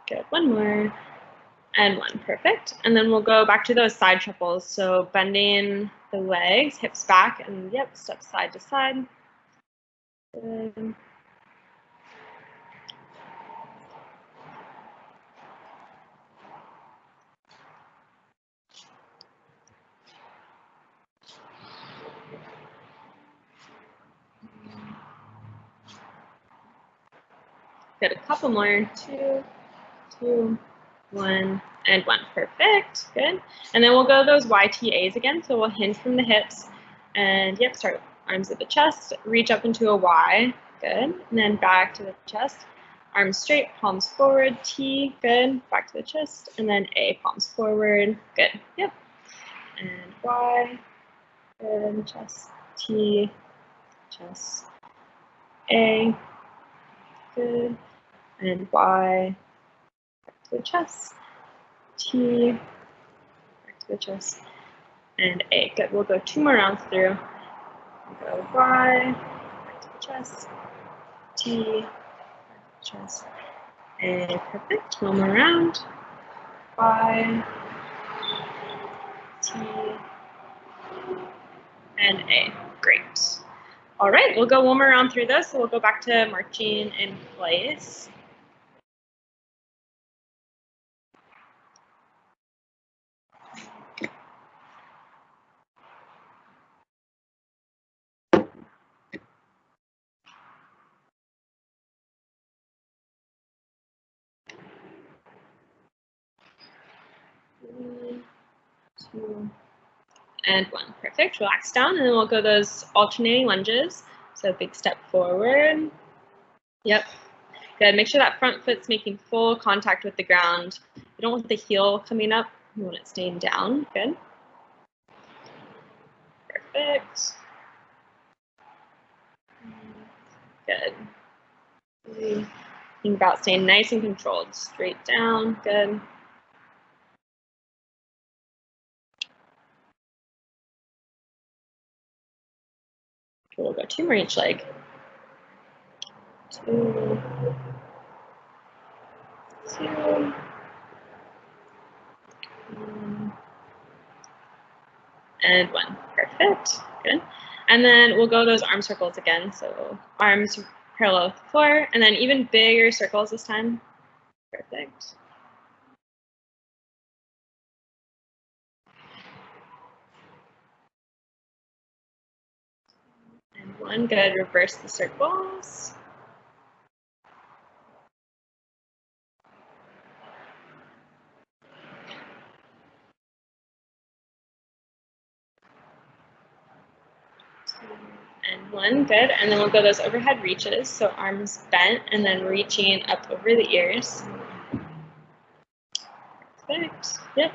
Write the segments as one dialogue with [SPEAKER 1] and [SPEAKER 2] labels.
[SPEAKER 1] Good, one more, and one, perfect. And then we'll go back to those side shuffles. So bending the legs, hips back, and yep, step side to side. Good. Good, a couple more, 2, 2, 1, and 1, perfect, good. And then we'll go those YTAs again, so we'll hinge from the hips, and yep, start arms at the chest, reach up into a Y, good, and then back to the chest, arms straight, palms forward, T, good, back to the chest, and then A, palms forward, good, yep, and Y, good, chest, T, chest, A, good, and Y, back to the chest, T, back to the chest, and A. Good. We'll go 2 more rounds through. We'll go Y, back to the chest, T, back to the chest, A. Perfect. 1 more round. Y, T, and A. Great. All right, we'll go 1 more round through this. So we'll go back to marching in place. Three, 2, and 1. Perfect. Relax down, and then we'll go those alternating lunges. So big step forward. Yep. Good. Make sure that front foot's making full contact with the ground. You don't want the heel coming up. You want it staying down. Good. Perfect. Good. Think about staying nice and controlled. Straight down. Good. We'll go 2 more each leg. 2, 2, 1, and 1. Perfect. Good. And then we'll go those arm circles again. So arms parallel with the floor, and then even bigger circles this time. Perfect. And 1. Good. Reverse the circles. And 1, good. And then we'll go those overhead reaches. So arms bent and then reaching up over the ears. Perfect. Yep.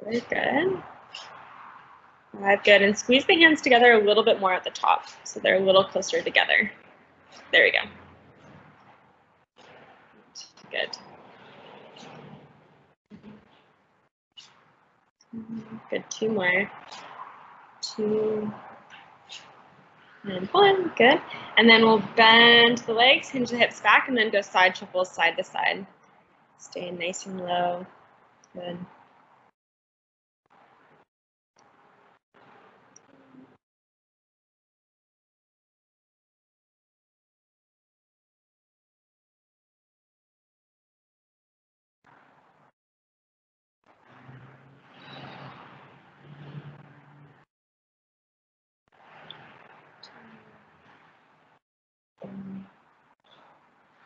[SPEAKER 1] Very good. 5, good. And squeeze the hands together a little bit more at the top so they're a little closer together. There we go. Good. Good. 2 more. 2 and 1. Good. And then we'll bend the legs, hinge the hips back, and then go side shuffles side to side. Staying nice and low. Good.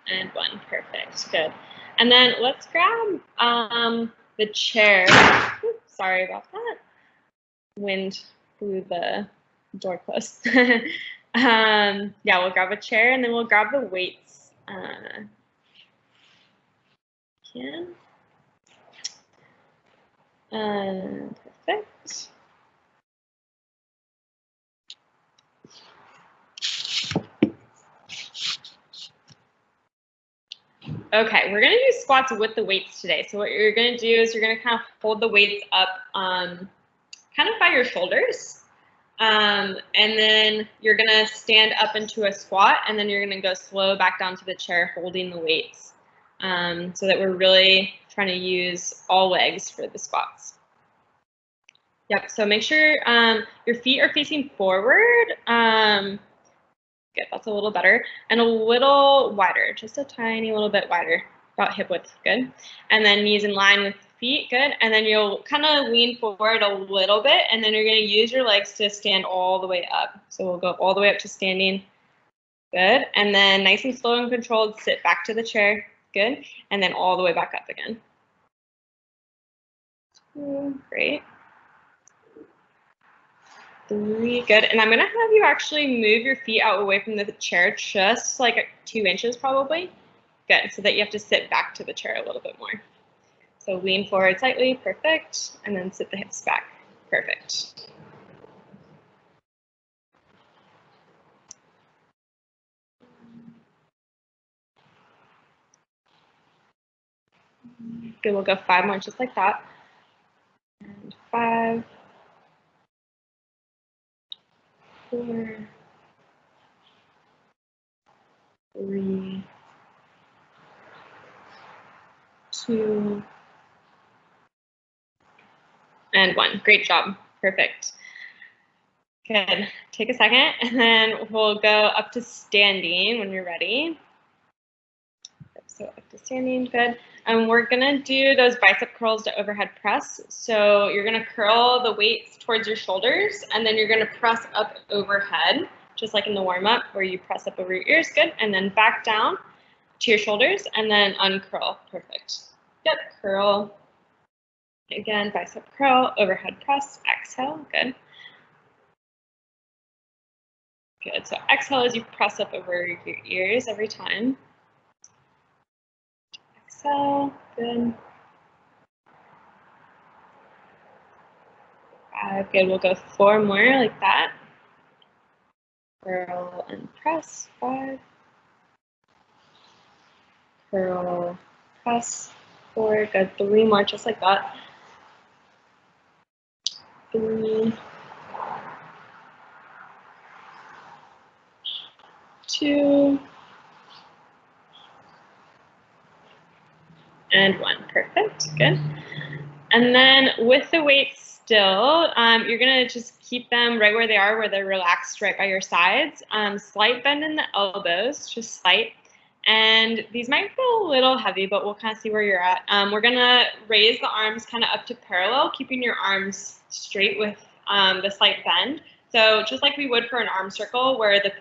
[SPEAKER 1] And 1, perfect, good. And then let's grab the chair. Oops, sorry about that. Wind blew the door closed. Yeah, we'll grab a chair and then we'll grab the weights. Perfect. Okay, we're gonna do squats with the weights today. So what you're gonna do is you're gonna kind of hold the weights up kind of by your shoulders. And then you're gonna stand up into a squat, and then you're gonna go slow back down to the chair holding the weights, so that we're really trying to use all legs for the squats. Yep, so make sure your feet are facing forward. Good, that's a little better. And a little wider, just a tiny little bit wider, about hip width, good. And then knees in line with feet, good. And then you'll kind of lean forward a little bit, and then you're gonna use your legs to stand all the way up. So we'll go all the way up to standing, good. And then nice and slow and controlled, sit back to the chair, good. And then all the way back up again. Great. 3, good. And I'm gonna have you actually move your feet out away from the chair, just like 2 inches probably. Good, so that you have to sit back to the chair a little bit more. So lean forward slightly, perfect, and then sit the hips back, perfect. Good, we'll go 5 more just like that. And 5, 4, 3, 2, and 1. Great job, perfect. Good, take a second, and then we'll go up to standing when you're ready. So up to standing, good. And we're gonna do those bicep curls to overhead press. So you're gonna curl the weights towards your shoulders, and then you're gonna press up overhead, just like in the warm up where you press up over your ears, good. And then back down to your shoulders, and then uncurl, perfect. Good, curl. Again, bicep curl, overhead press, exhale, good. Good, so exhale as you press up over your ears every time. Exhale, good. 5, good, we'll go 4 more like that. Curl and press, 5. Curl, press, 4, good, 3 more just like that. 3, 2, and 1, perfect, good. And then with the weights still, you're gonna just keep them right where they are, where they're relaxed right by your sides. Slight bend in the elbows, just slight. And these might feel a little heavy, but we'll kind of see where you're at. We're gonna raise the arms kind of up to parallel, keeping your arms straight with the slight bend. So just like we would for an arm circle, where the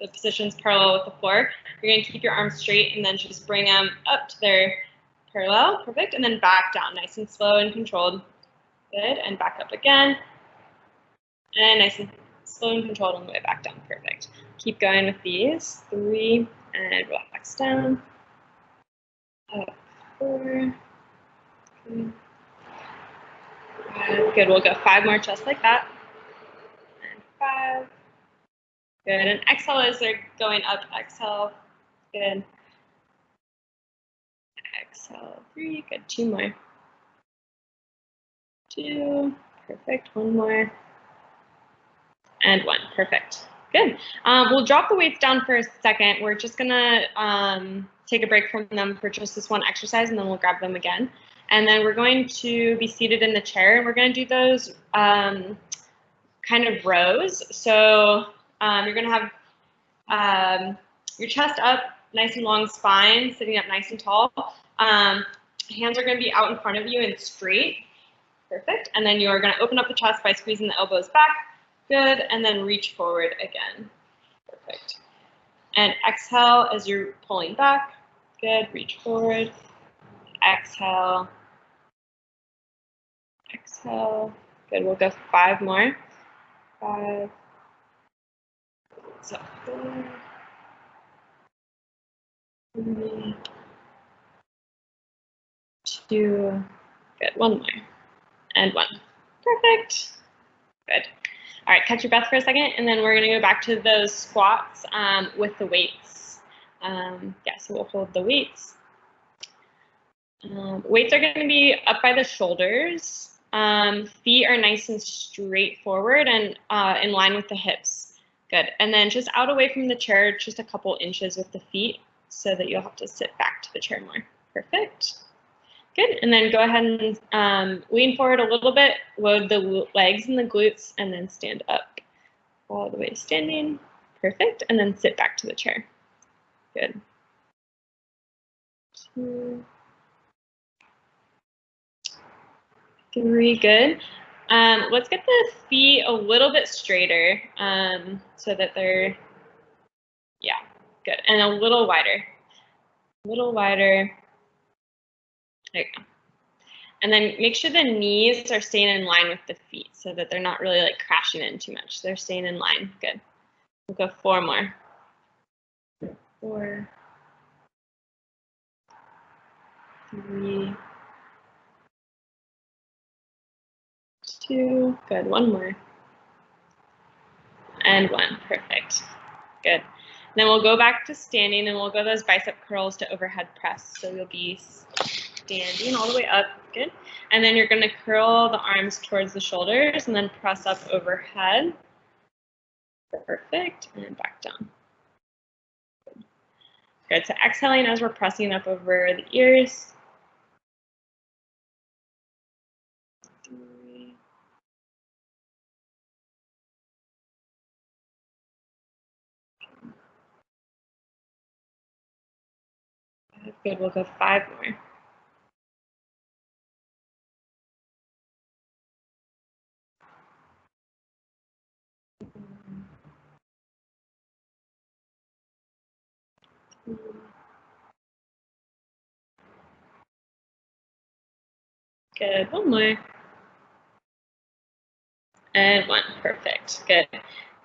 [SPEAKER 1] position's parallel with the floor, you're gonna keep your arms straight and then just bring them up to their parallel, perfect, and then back down, nice and slow and controlled, good, and back up again, and nice and slow and controlled on the way back down, perfect. Keep going with these, 3, and relax down, up, 4, 3, 5, good, we'll go 5 more just like that, and 5, good, and exhale as they're going up, exhale, good. Exhale, 3, good, 2 more. 2, perfect, 1 more. And 1, perfect, good. We'll drop the weights down for a second. We're just gonna take a break from them for just this one exercise, and then we'll grab them again. And then we're going to be seated in the chair, and we're gonna do those kind of rows. So you're gonna have your chest up, nice and long spine, sitting up nice and tall. Hands are going to be out in front of you and straight, perfect. And then you're going to open up the chest by squeezing the elbows back, good. And then reach forward again, perfect. And exhale as you're pulling back, good. Reach forward, exhale, exhale, good. We'll go 5 more, 5. So 4, 3, 2, good, 1 more, and 1, perfect, good. All right, catch your breath for a second, and then we're gonna go back to those squats with the weights. Yeah, so we'll hold the weights, Weights are going to be up by the shoulders. Feet are nice and straight forward and in line with the hips. Good. And then just out away from the chair, just a couple inches with the feet so that you'll have to sit back to the chair more. Perfect. Good. And then go ahead and lean forward a little bit, load the legs and the glutes, and then stand up all the way to standing. Perfect. And then sit back to the chair. Good. 2, 3, good. Let's get the feet a little bit straighter so that they're, yeah, good. And a little wider. A little wider. There you go. And then make sure the knees are staying in line with the feet so that they're not really like crashing in too much. They're staying in line. Good. We'll go 4 more. 4, 3, 2, good. 1 more. And 1, perfect. Good. Then we'll go back to standing and we'll go those bicep curls to overhead press. So you'll be standing all the way up, good. And then you're going to curl the arms towards the shoulders and then press up overhead. Perfect, and back down. Good, so exhaling as we're pressing up over the ears. 3. Good, we'll go 5 more. Good, 1 more. And 1, perfect, good.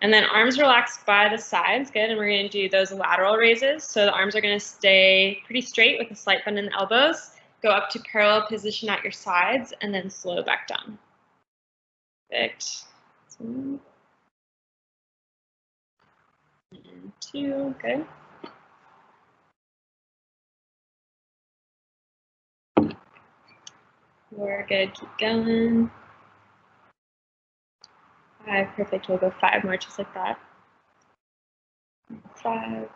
[SPEAKER 1] And then arms relaxed by the sides, good. And we're going to do those lateral raises. So the arms are going to stay pretty straight with a slight bend in the elbows. Go up to parallel position at your sides and then slow back down. Perfect. 1 and 2, good. 4, good, keep going. 5, perfect, we'll go 5 more just like that. 5,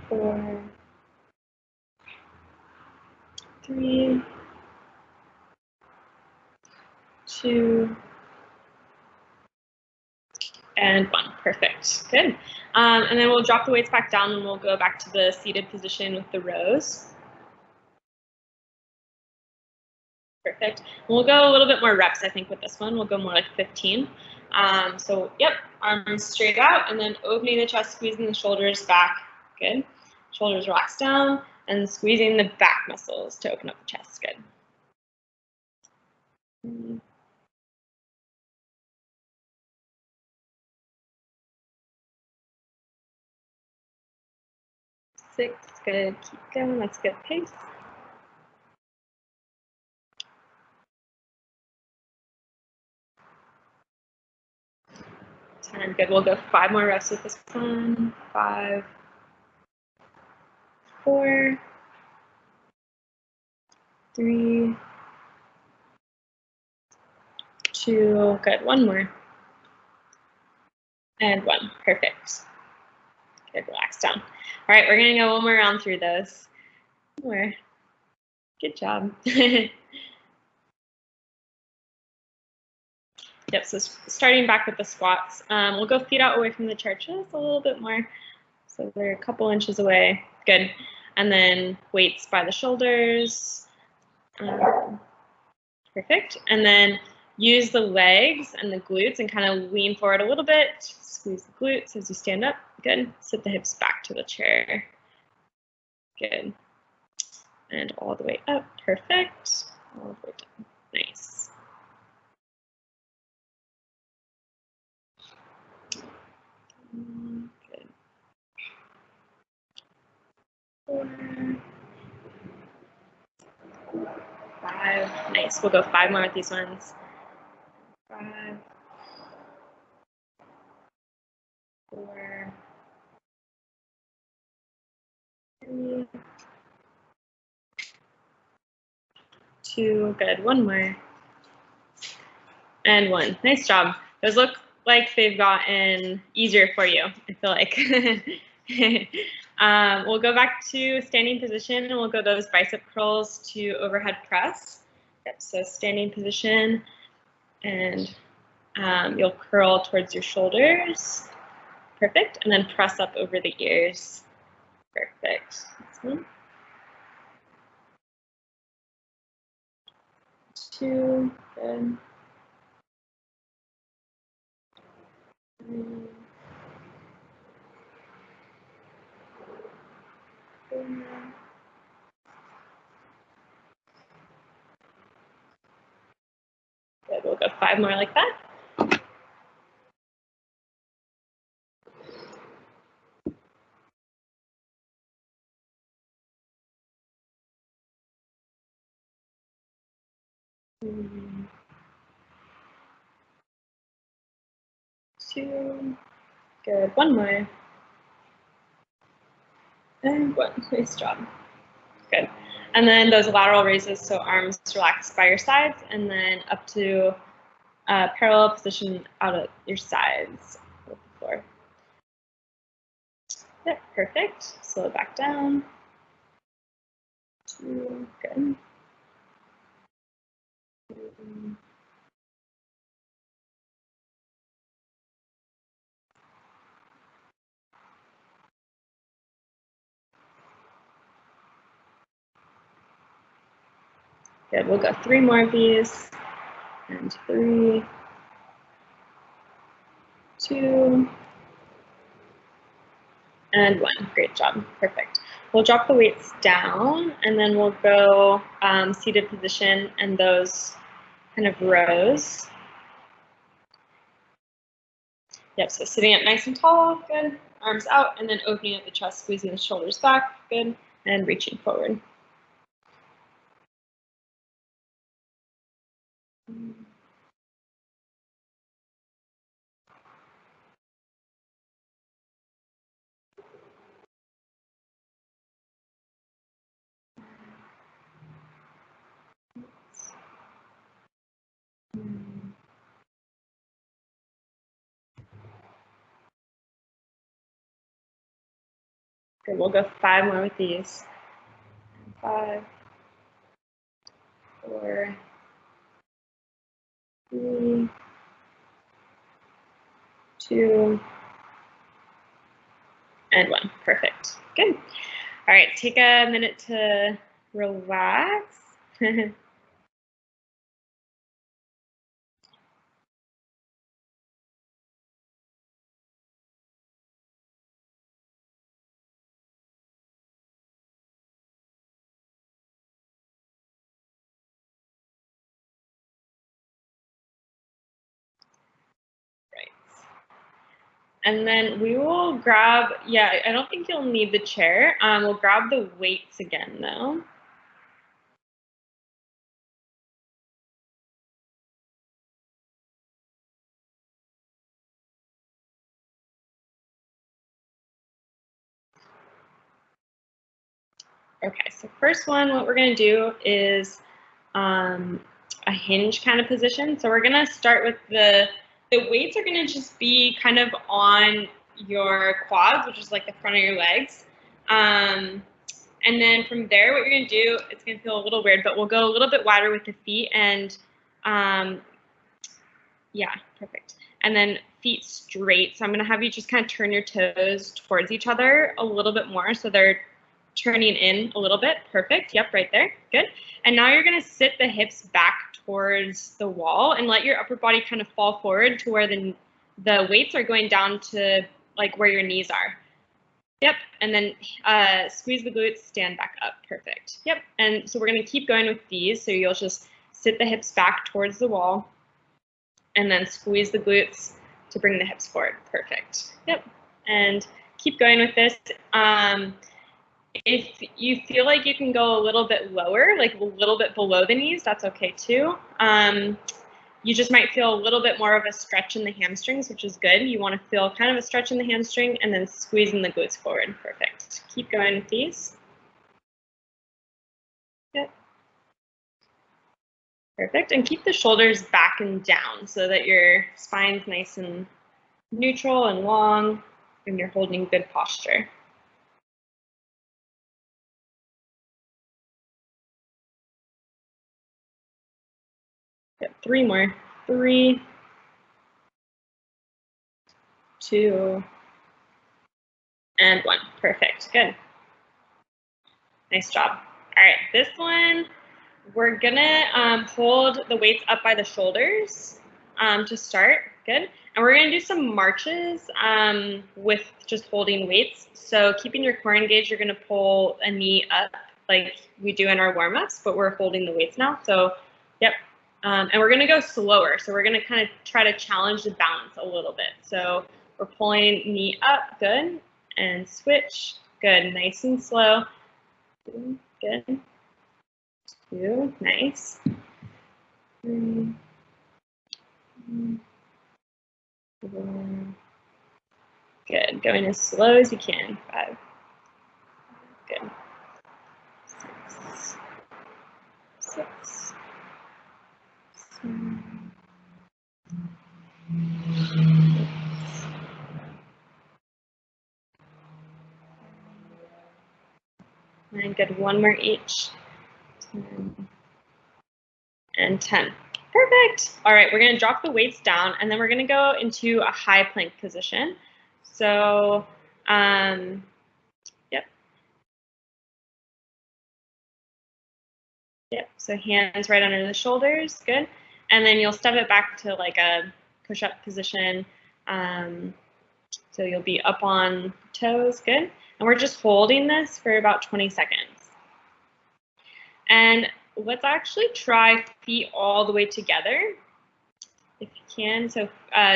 [SPEAKER 1] 4, 3, 2, and 1, perfect, good. And then we'll drop the weights back down and we'll go back to the seated position with the rows. Perfect. We'll go a little bit more reps, I think, with this one. We'll go more like 15. So, yep, arms straight out and then opening the chest, squeezing the shoulders back. Good. Shoulders relax down and squeezing the back muscles to open up the chest. Good. 6, good. Keep going. That's good pace. 10, good. We'll go 5 more reps with this one. 5, 4, 3, 2, good. 1 more. And 1, perfect. Good, relax down. All right, we're gonna go 1 more round through those. 1 more. Good job. Yep, so starting back with the squats, we'll go feet out away from the chair just a little bit more. So they're a couple inches away, good. And then weights by the shoulders, perfect. And then use the legs and the glutes and kind of lean forward a little bit, squeeze the glutes as you stand up, good. Sit the hips back to the chair, good. And all the way up, perfect. All the way down, nice. Good. 4, 5, nice. We'll go 5 more with these ones. 5, 4, 3, 2, good, one more. And 1, nice job. Those look like they've gotten easier for you, I feel like. We'll go back to standing position and we'll go those bicep curls to overhead press. Yep, so standing position and you'll curl towards your shoulders. Perfect, and then press up over the ears. Perfect. That's 1. 2, good. 3, 4. Good, we'll go 5 more like that. Two, good, 1 more. And 1, nice job. Good. And then those lateral raises, so arms relaxed by your sides, and then up to parallel position out at your sides with the floor. Yep, perfect. Slow back down. 2, good. 3, good, we'll go 3 more of these. And 3, 2, and 1. Great job. Perfect. We'll drop the weights down and then we'll go seated position and those kind of rows. Yep, so sitting up nice and tall, good. Arms out and then opening up the chest, squeezing the shoulders back, good. And reaching forward. Good, we'll go 5 more with these. 5, 4, 3, 2, and 1. Perfect. Good. All right, take a minute to relax. And then we will grab, yeah, I don't think you'll need the chair. We'll grab the weights again though. Okay, so first one, what we're gonna do is a hinge kind of position. So we're gonna start with the weights are gonna just be kind of on your quads, which is like the front of your legs. And then from there, what you're gonna do, it's gonna feel a little weird, but we'll go a little bit wider with the feet and yeah, perfect. And then feet straight. So I'm gonna have you just kind of turn your toes towards each other a little bit more so they're turning in a little bit. Perfect. Yep, right there. Good. And now you're going to sit the hips back towards the wall and let your upper body kind of fall forward to where the weights are going down to like where your knees are. Yep. And then squeeze the glutes, stand back up. Perfect. Yep. And so we're going to keep going with these. So you'll just sit the hips back towards the wall and then squeeze the glutes to bring the hips forward. Perfect. Yep. And keep going with this. If you feel like you can go a little bit lower, like a little bit below the knees, that's okay too. You just might feel a little bit more of a stretch in the hamstrings, which is good. You want to feel kind of a stretch in the hamstring and then squeezing the glutes forward. Perfect. Keep going with these. Perfect. And keep the shoulders back and down so that your spine's nice and neutral and long, and you're holding good posture. Good. 3 more. 3, 2, and 1. Perfect. Good. Nice job. All right, this one, we're gonna hold the weights up by the shoulders to start. Good. And we're gonna do some marches with just holding weights. So keeping your core engaged, you're gonna pull a knee up like we do in our warm-ups, but we're holding the weights now. So, yep. And we're gonna go slower. So we're gonna kind of try to challenge the balance a little bit. So we're pulling knee up, good, and switch, good, nice and slow. Good. 2, nice. 3, 4. Good. Going as slow as you can. 5. Good. 6. 6. 7. 6. And good. 1 more each. 10. And 10. Perfect. All right, we're going to drop the weights down, and then we're going to go into a high plank position. So, yep. Yep, so hands right under the shoulders, good. And then you'll step it back to like a push-up position. So you'll be up on toes, good. And we're just holding this for about 20 seconds. And let's actually try feet all the way together, if you can. So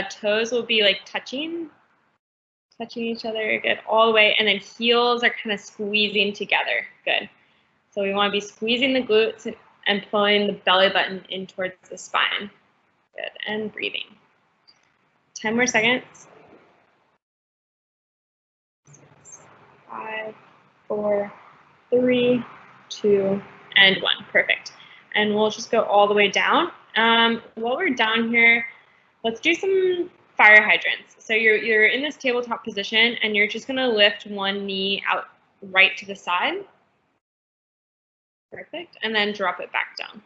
[SPEAKER 1] toes will be like touching each other, good, all the way. And then heels are kind of squeezing together, good. So we want to be squeezing the glutes and pulling the belly button in towards the spine. Good, and breathing. 10 more seconds. 6, 5, 4, 3, 2, and 1. Perfect. And we'll just go all the way down. While we're down here, let's do some fire hydrants. So you're in this tabletop position, and you're just going to lift one knee out right to the side. Perfect. And then drop it back down.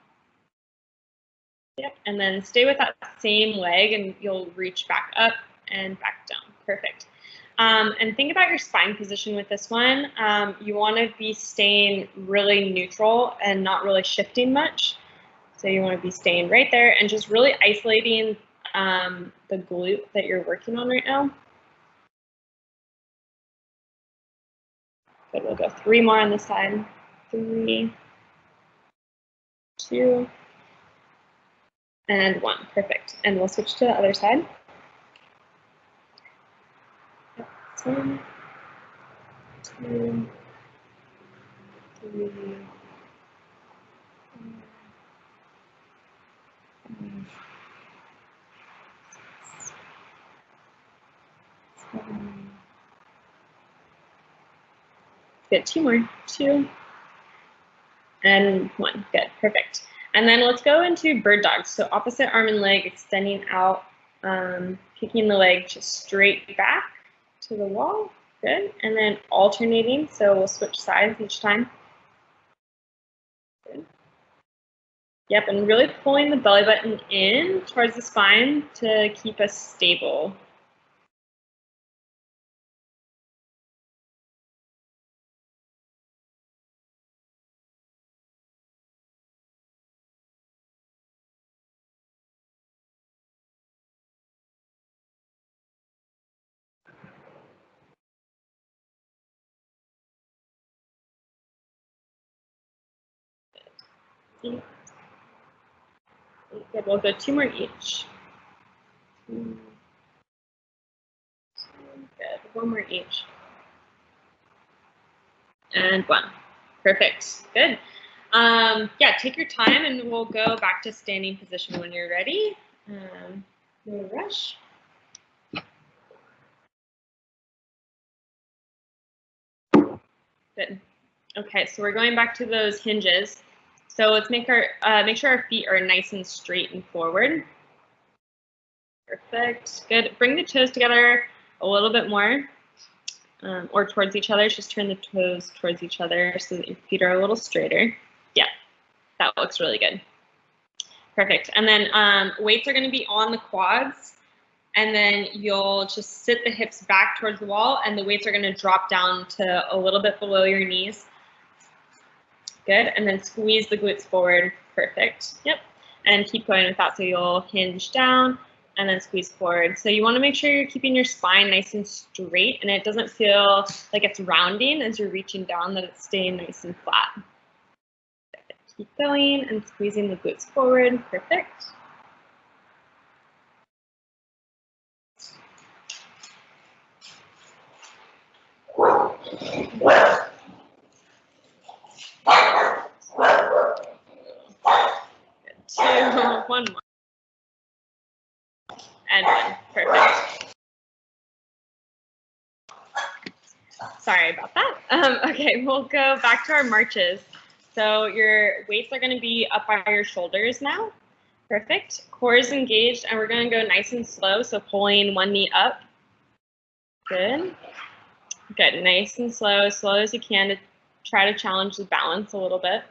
[SPEAKER 1] Yep. And then stay with that same leg, and you'll reach back up and back down. Perfect. And think about your spine position with this one. You want to be staying really neutral and not really shifting much. So you want to be staying right there and just really isolating the glute that you're working on right now. Good. We'll go 3 more on this side. 3, 2, and 1. Perfect. And we'll switch to the other side. 1, 2, 3, 4, 5, 6, 7. Good. 2 more. 2 and 1. Good. Perfect. And then let's go into bird dogs. So opposite arm and leg extending out, kicking the leg just straight back to the wall. Good. And then alternating. So we'll switch sides each time. Good. Yep. And really pulling the belly button in towards the spine to keep us stable. Good. We'll go 2 more each. 2, 2. Good. 1 more each. And 1. Perfect. Good. Yeah, take your time, and we'll go back to standing position when you're ready. No rush. Good. Okay, so we're going back to those hinges. So let's make sure our feet are nice and straight and forward. Perfect. Good. Bring the toes together a little bit more, or towards each other. Just turn the toes towards each other so that your feet are a little straighter. Yeah, that looks really good. Perfect. And then weights are going to be on the quads, and then you'll just sit the hips back towards the wall, and the weights are going to drop down to a little bit below your knees. Good. And then squeeze the glutes forward. Perfect. Yep. And keep going with that. So you'll hinge down and then squeeze forward. So you want to make sure you're keeping your spine nice and straight, and it doesn't feel like it's rounding as you're reaching down, that it's staying nice and flat. Keep going and squeezing the glutes forward. Perfect. Good. 2, 1 more. And 1. Perfect. Sorry about that. Okay, we'll go back to our marches. So your weights are going to be up by your shoulders now. Perfect. Core is engaged, and we're going to go nice and slow. So pulling one knee up. Good. Good. Nice and slow as you can, to try to challenge the balance a little bit.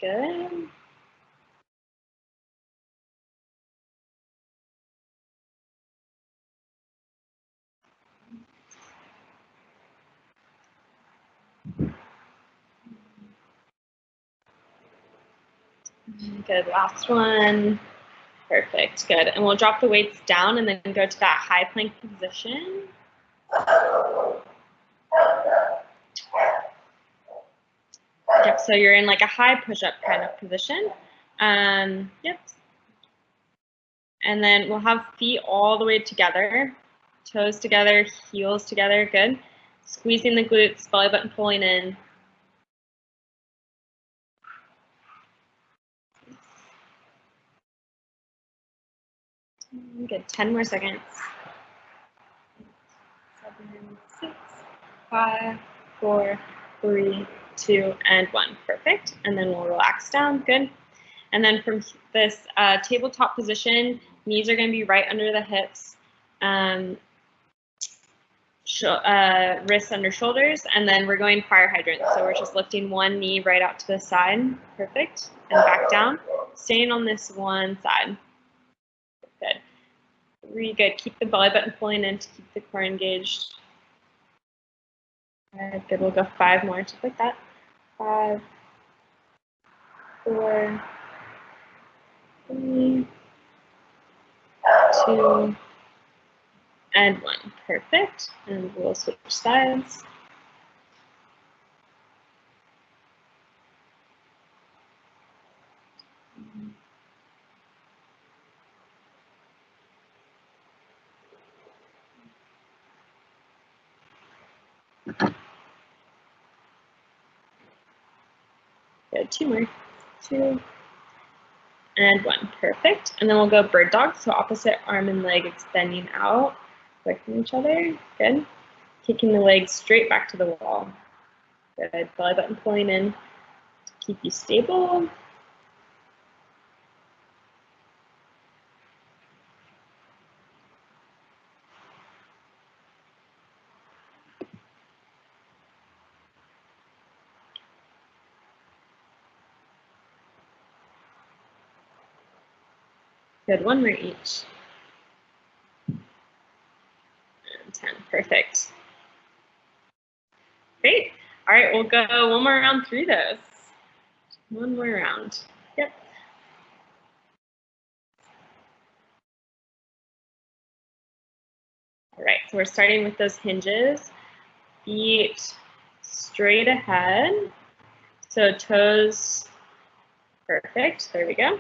[SPEAKER 1] Good. Good. Last one. Perfect. Good. And we'll drop the weights down and then go to that high plank position. Yep. So you're in like a high push-up kind of position. Yep. And then we'll have feet all the way together, toes together, heels together. Good. Squeezing the glutes, belly button pulling in. Good. 10 more seconds. 7, 6, 5, 4, 3, 2, and 1. Perfect. And then we'll relax down. Good. And then from this tabletop position, knees are going to be right under the hips, wrists under shoulders, and then we're going fire hydrant. So we're just lifting one knee right out to the side. Perfect. And back down. Staying on this one side. Good. Really good. Keep the belly button pulling in to keep the core engaged. All right, good. We'll go 5 more, just like that. 5, 4, 3, 2, and 1. Perfect. And we'll switch sides. Good. 2 more. 2 and 1. Perfect. And then we'll go bird dog. So opposite arm and leg extending out away from each other. Good. Kicking the legs straight back to the wall. Good. Belly button pulling in to keep you stable. Good. 1 more each. And 10. Perfect. Great. All right, we'll go one more round through those. One more round. Yep. All right, so we're starting with those hinges. Feet straight ahead. So toes, perfect. There we go.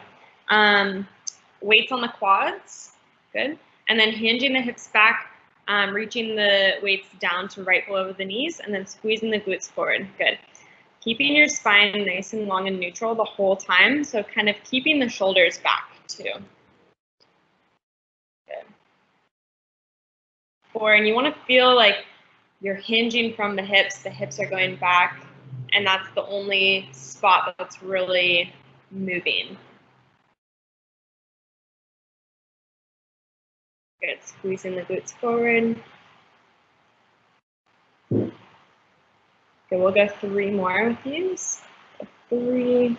[SPEAKER 1] Weights on the quads, good. And then hinging the hips back, reaching the weights down to right below the knees, and then squeezing the glutes forward, good. Keeping your spine nice and long and neutral the whole time, so kind of keeping the shoulders back 2. Good. 4, and you want to feel like you're hinging from the hips are going back, and that's the only spot that's really moving. Good, squeezing the glutes forward. Good, we'll go 3 more with these. 3,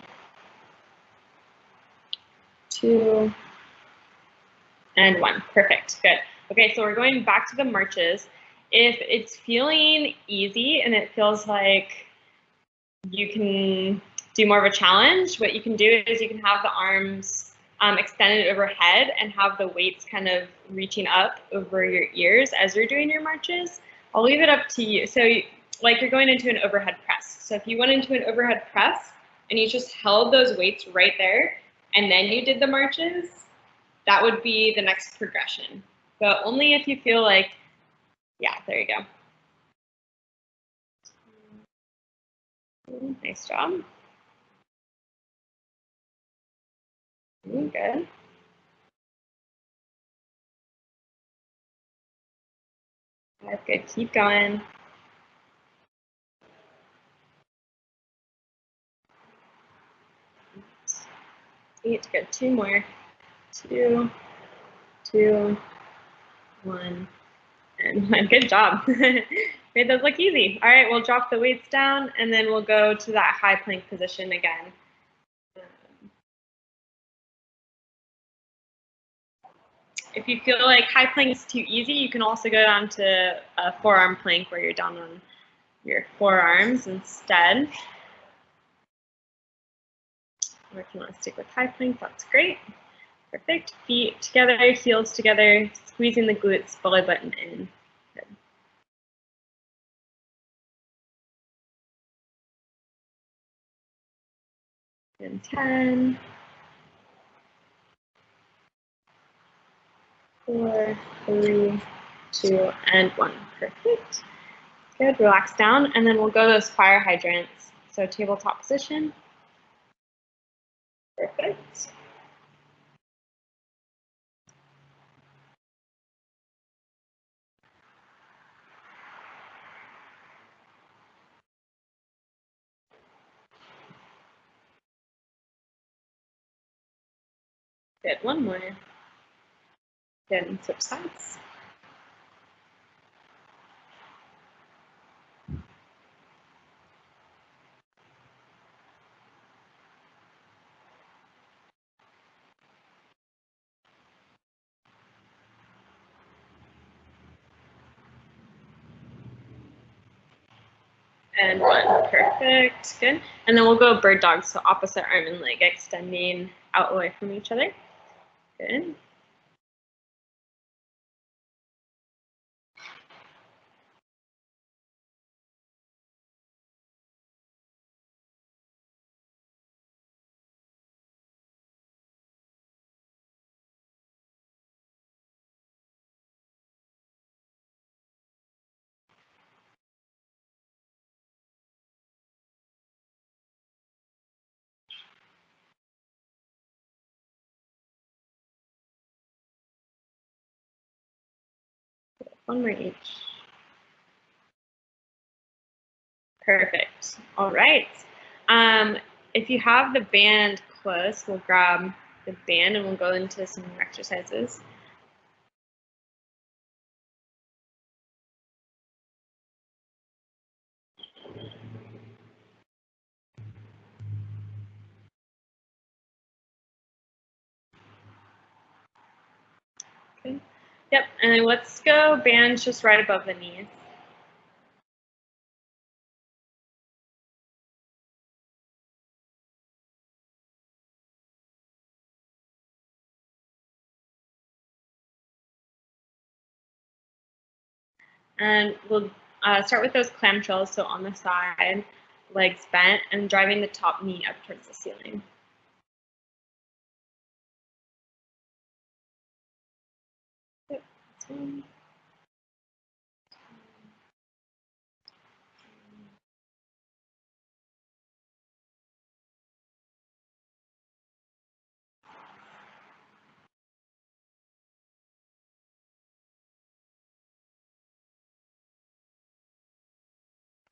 [SPEAKER 1] 2, and 1. Perfect, good. Okay, so we're going back to the marches. If it's feeling easy and it feels like you can do more of a challenge, what you can do is you can have the arms extended overhead and have the weights kind of reaching up over your ears as you're doing your marches. I'll leave it up to you. So like you're going into an overhead press. So if you went into an overhead press and you just held those weights right there and then you did the marches, that would be the next progression. But only if you feel like, yeah, there you go. Nice job. Good. That's good. Keep going. 8. Good. 2 more. 2, 2, 1, and 1. Good job. Made those look easy. All right, we'll drop the weights down, and then we'll go to that high plank position again. If you feel like high plank is too easy, you can also go down to a forearm plank where you're down on your forearms instead. Or if you want to stick with high plank, that's great. Perfect. Feet together, heels together, squeezing the glutes, belly button in. Good. And 10, 4, 3, 2, and 1. Perfect. Good. Relax down, and then we'll go those fire hydrants. So tabletop position. Perfect. Good. 1 more. Good. And switch sides. And 1. Perfect. Good. And then we'll go bird dog, so opposite arm and leg extending out away from each other. Good. Good. 1 more each. Perfect. All right. If you have the band close, we'll grab the band and we'll go into some more exercises. Okay. Yep, and then let's go bands just right above the knees. And we'll start with those clamshells, so on the side, legs bent, and driving the top knee up towards the ceiling. Yep, that's 1.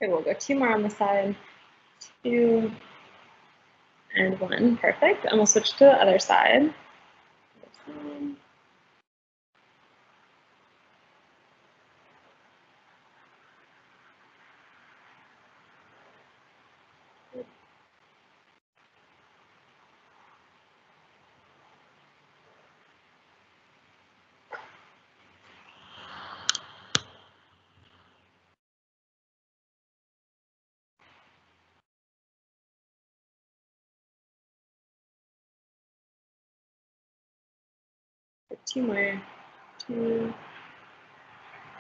[SPEAKER 1] Okay, we'll go 2 more on the side. 2 and 1. Perfect. And we'll switch to the other side. 2 more. 2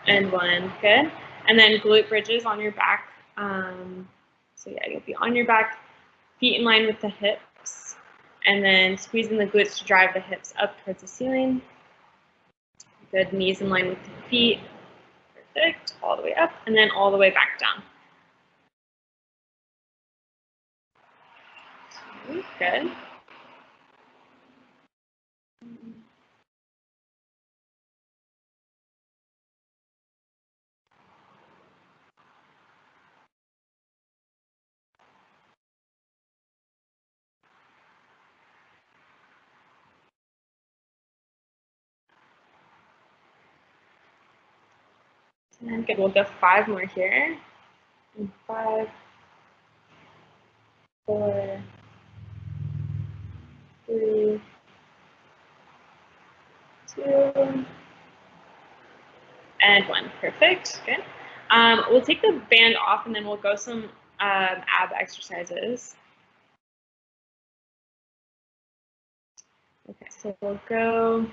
[SPEAKER 1] and 1. Good. And then glute bridges on your back. So yeah, you'll be on your back, feet in line with the hips, and then squeezing the glutes to drive the hips up towards the ceiling. Good. Knees in line with the feet. Perfect. All the way up, and then all the way back down. Good. And good. We'll go 5 more here. And 5, 4, 3, 2, and 1. Perfect. Good. We'll take the band off, and then we'll go some ab exercises. Okay, so we'll go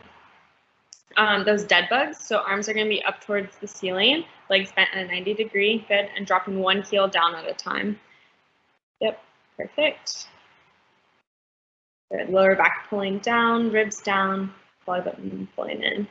[SPEAKER 1] those dead bugs. So arms are going to be up towards the ceiling, legs bent at a 90-degree. Good. And dropping one heel down at a time. Yep. Perfect. Good. Lower back pulling down, ribs down, belly button pulling in.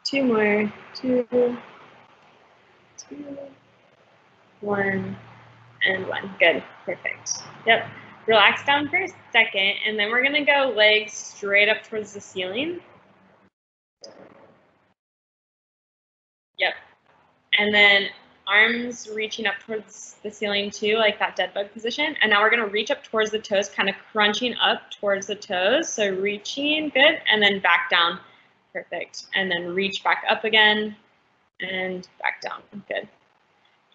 [SPEAKER 1] Two more. 2, 2, 1, and 1. Good. Perfect. Yep. Relax down for a second, and then we're going to go legs straight up towards the ceiling. Yep. And then arms reaching up towards the ceiling too, like that dead bug position. And now we're going to reach up towards the toes, kind of crunching up towards the toes. So reaching, good, and then back down. Perfect. And then reach back up again and back down. Good.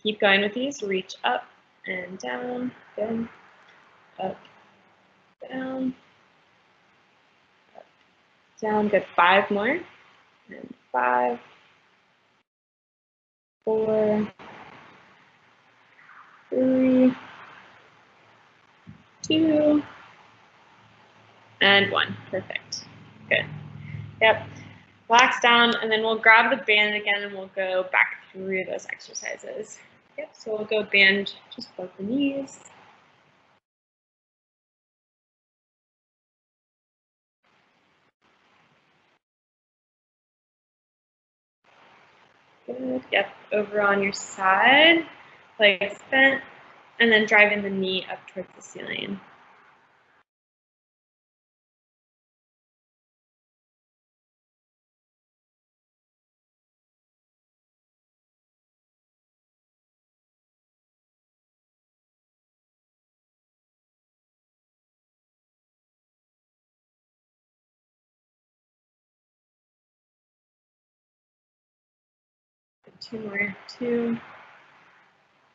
[SPEAKER 1] Keep going with these. Reach up and down. Good. Up, down. Up, down. Good. 5 more. And 5, 4, 3, 2, and 1. Perfect. Good. Yep. Relax down, and then we'll grab the band again, and we'll go back through those exercises. Yep. So we'll go band just above the knees. Good. Yep. Over on your side, legs bent, and then driving the knee up towards the ceiling. Two more. 2,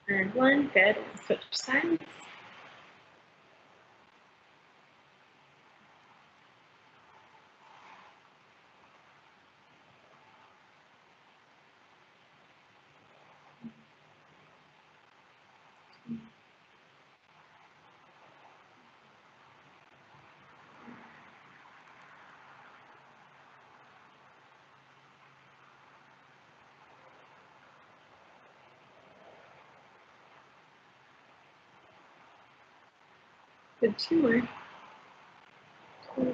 [SPEAKER 1] and 1. Good. Switch sides. Good, 2 more. 2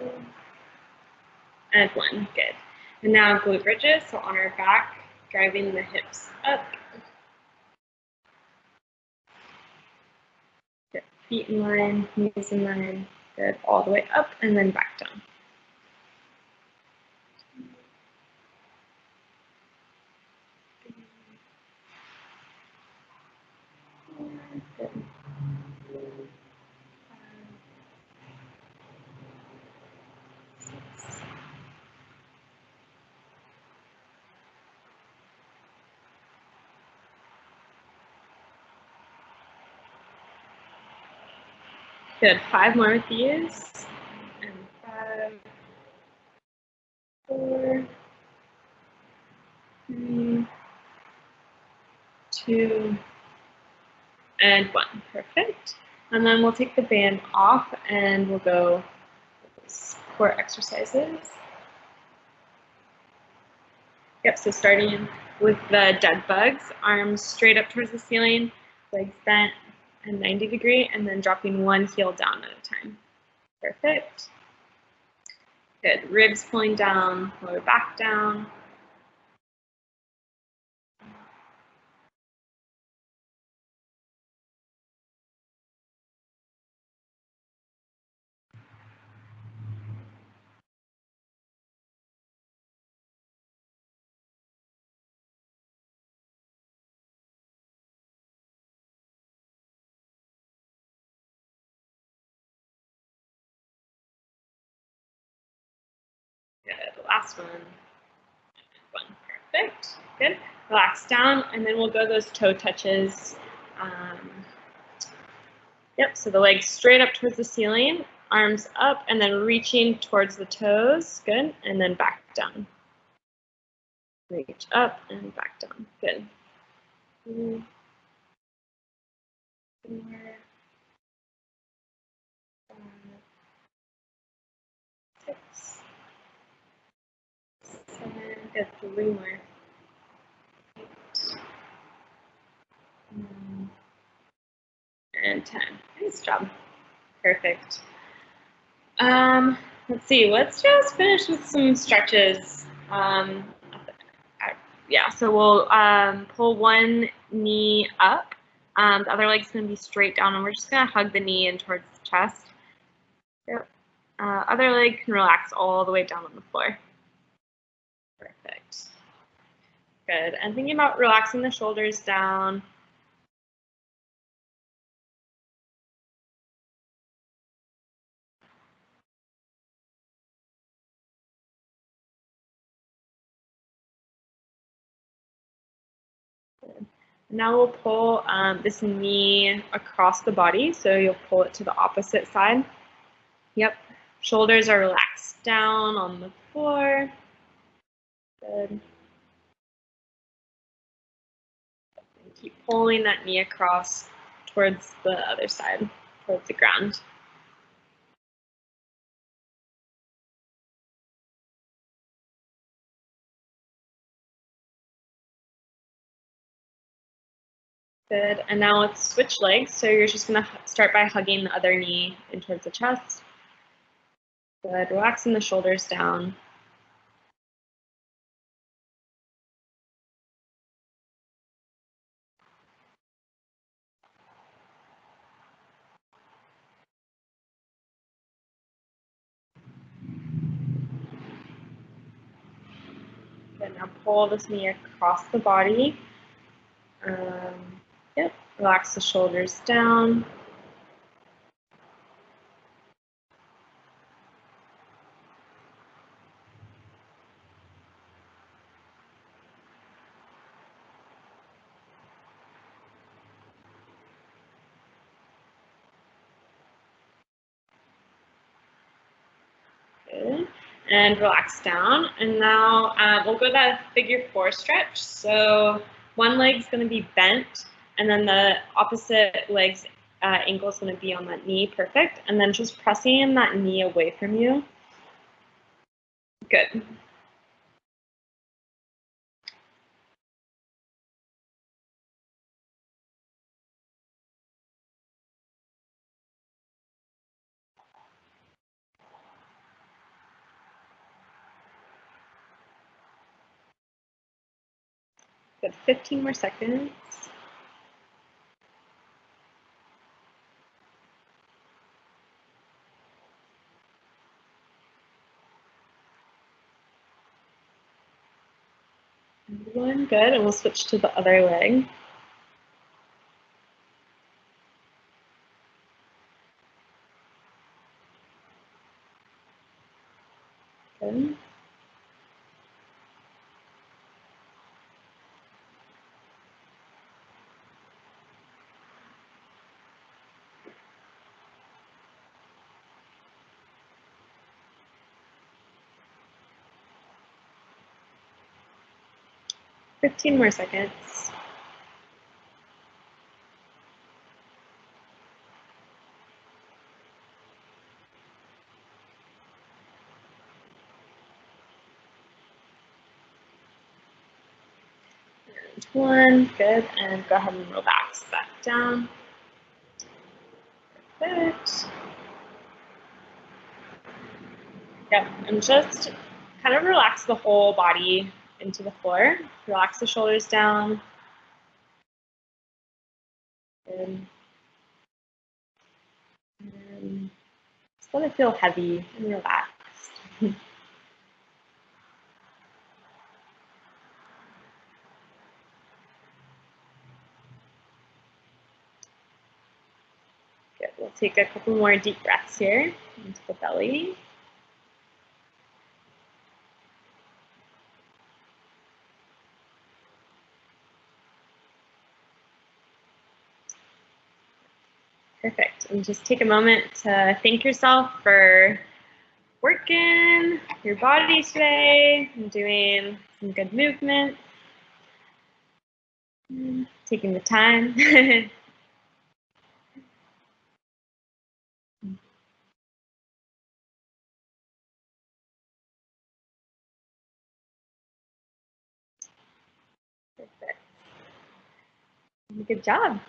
[SPEAKER 1] and 1, good. And now glute bridges, so on our back, driving the hips up. Good, feet in line, knees in line, good, all the way up and then back down. Good. Good, 5 more with these. And 5, 4, 3, 2, and 1. Perfect. And then we'll take the band off and we'll go core exercises. Yep, so starting with the dead bugs, arms straight up towards the ceiling, legs bent and 90 degree, and then dropping one heel down at a time. Perfect. Good, ribs pulling down, lower back down. Good, last one. Perfect, good. Relax down, and then we'll go those toe touches. Yep, so the legs straight up towards the ceiling, arms up, and then reaching towards the toes, good, and then back down. Reach up and back down, good. 2, 4, 5, 6, 7, good, 3 more. 8, 9, and 10. Nice job. Perfect. Let's see, let's just finish with some stretches. Yeah, so we'll pull one knee up. The other leg's going to be straight down, and we're just going to hug the knee in towards the chest. Yep. Other leg can relax all the way down on the floor. Perfect. Good. And thinking about relaxing the shoulders down. Good. Now we'll pull this knee across the body, so you'll pull it to the opposite side. Yep. Shoulders are relaxed down on the floor. Good. And keep pulling that knee across towards the other side, towards the ground. Good, and now let's switch legs. So you're just gonna start by hugging the other knee in towards the chest. Good, relaxing the shoulders down. Good, now pull this knee across the body. Yep, relax the shoulders down. Good. And relax down. And now we'll go that figure 4 stretch. So one leg's going to be bent, and then the opposite leg's ankle is going to be on that knee. Perfect. And then just pressing that knee away from you. Good. Good, 15 more seconds. One, good, and we'll switch to the other leg. Good. Fifteen more seconds. One, good, and go ahead and relax back down. Perfect. Yep, and just kind of relax the whole body into the floor. Relax the shoulders down. Good. And just let it feel heavy and relaxed. Good, we'll take a couple more deep breaths here into the belly. Perfect, and just take a moment to thank yourself for working your body today and doing some good movement. Taking the time. Perfect. Good job.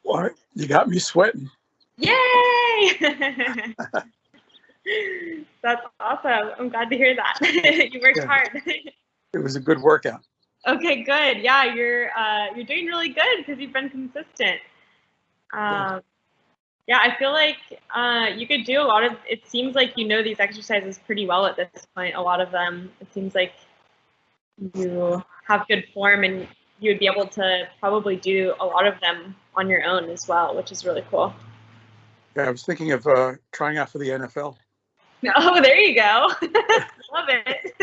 [SPEAKER 2] Well, you got me sweating.
[SPEAKER 1] Yay! That's awesome. I'm glad to hear that. You worked hard.
[SPEAKER 2] It was a good workout.
[SPEAKER 1] Okay, good. Yeah, you're doing really good because you've been consistent. Yeah, I feel like you could do a lot of. It seems like you know these exercises pretty well at this point. A lot of them. It seems like you have good form, and you would be able to probably do a lot of them on your own as well, which is really cool.
[SPEAKER 2] Yeah, I was thinking of trying out for the NFL.
[SPEAKER 1] Oh, there you go. Love it.